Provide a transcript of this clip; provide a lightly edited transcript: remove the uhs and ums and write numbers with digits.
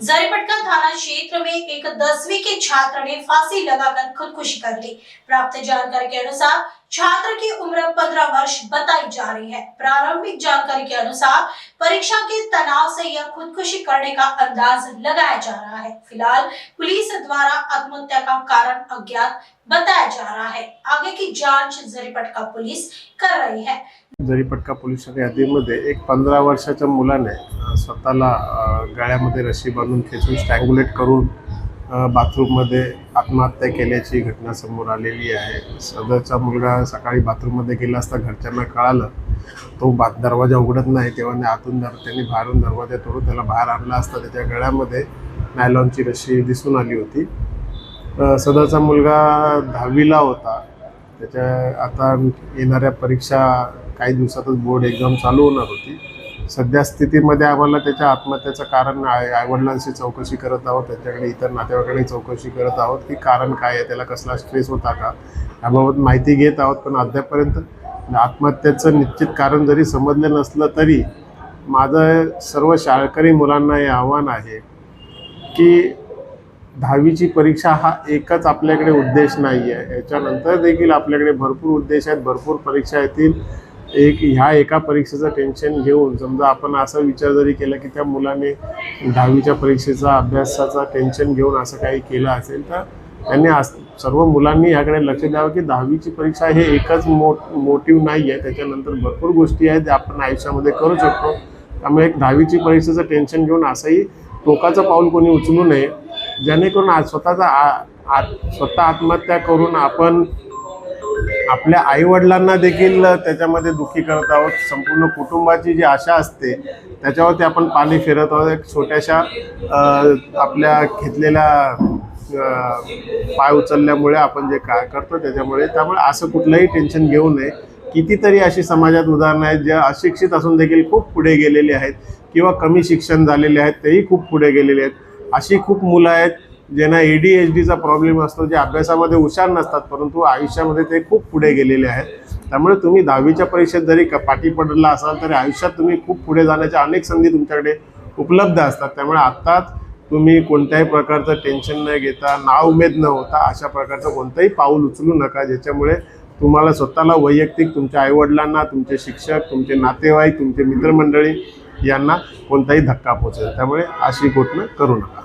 जरीपटका थाना क्षेत्र में एक 10वीं के छात्र ने फांसी लगाकर खुदकुशी कर ली। प्राप्त जानकारी के अनुसार छात्र की उम्र 15 वर्ष बताई जा रही है। प्रारंभिक जानकारी के अनुसार परीक्षा के तनाव से यह खुदकुशी करने का अंदाज लगाया जा रहा है। फिलहाल पुलिस द्वारा आत्महत्या का कारण अज्ञात बताया जा रहा है। आगे की जांच जरीपटका पुलिस कर रही है। जरीपटका पोलिसांच्या यादीमध्ये एक 15 वर्षाच्या मुलाने स्वतःला गळ्यामध्ये रशी बांधून खेचून स्ट्रँग्युलेट करून बाथरूममध्ये आत्महत्या केल्याची घटना समोर आलेली आहे। सदरचा मुलगा सकाळी बाथरूममध्ये गेला असता घरच्यांना कळालं, तो दरवाजा उघडत नाही तेव्हा आतून त्यांनी बाहेरून दरवाजा तोडून त्याला बाहेर आणला असता त्याच्या गळ्यामध्ये नायलॉनची रशी दिसून आली होती। सदरचा मुलगा 10वीला होता। त्याच्या आता येणाऱ्या परीक्षा काही दिवसातच बोर्ड एक्झाम चालू होणार होती। सध्या स्थितीमध्ये आम्हाला त्याच्या आत्महत्येचं कारण आईवडिलांशी चौकशी करत आहोत, त्याच्याकडे इतर नातेवाईकांनी चौकशी करत आहोत की कारण काय आहे, त्याला कसला स्ट्रेस होता का याबाबत माहिती घेत आहोत। पण अद्यापपर्यंत आत्महत्येचं निश्चित कारण जरी समजलं नसलं तरी माझं सर्व शाळकरी मुलांना हे आव्हान आहे की 10वीची परीक्षा हा एकच आपल्याकडे उद्देश नाही आहे। याच्यानंतर देखील आपल्याकडे भरपूर उद्देश आहेत, भरपूर परीक्षा येतील। ह्या एका परीक्षेचं टेन्शन घेऊन समजा आपण असा विचार जरी केला की त्या मुलाने 10वीच्या परीक्षेचा अभ्यासाचा टेन्शन घेऊन असं काही केलं असेल तर त्यांनी सर्व मुलांनी याकडे लक्ष द्यावं की 10वीची परीक्षा हे एकच मोटिव्ह नाही आहे। त्याच्यानंतर भरपूर गोष्टी आहेत ज्या आपण आयुष्यामध्ये करू शकतो। त्यामुळे एक 10वीची परीक्षेचं टेन्शन घेऊन असंही टोकाचं पाऊल कोणी उचलू नये, जेणेकरून स्वतः आत्महत्या करून आपण आपल्या आईवडिलांना देखील त्याच्यामध्ये दुःखी करत आहोत। संपूर्ण कुटुंबाची जी आशा असते त्याच्यावरती आपण पाणी फिरत आहोत। एक छोट्याशा आपल्या घेतलेल्या पाय उचलल्यामुळे आपण जे काय करतो त्यामुळे असं कुठलंही टेन्शन घेऊ नये। कितीतरी अशी समाजात उदाहरणं आहेत ज्या अशिक्षित असून देखील खूप पुढे गेलेले आहेत किंवा कमी शिक्षण झालेले आहेत तेही खूप पुढे गेलेले आहेत। अशी खूप मुलं आहेत ज्यांना ADHDचा प्रॉब्लेम असतो, जे अभ्यासामध्ये हुशार नसतात परंतु आयुष्यामध्ये ते खूप पुढे गेलेले आहेत। त्यामुळे तुम्ही 10वीच्या परीक्षेत जरी पाठी पडला असाल तरी आयुष्यात तुम्ही खूप पुढे जाण्याच्या अनेक संधी तुमच्याकडे उपलब्ध असतात। त्यामुळे आत्ताच तुम्ही कोणत्याही प्रकारचं टेन्शन न घेता, नाउमेद न होता अशा प्रकारचं कोणतंही पाऊल उचलू नका ज्याच्यामुळे तुम्हाला स्वतःला वैयक्तिक, तुमच्या आईवडिलांना, तुमचे शिक्षक, तुमचे नातेवाईक, तुमचे मित्रमंडळी यांना कोणताही धक्का पोहोचेल। त्यामुळे अशी घटना करू नका।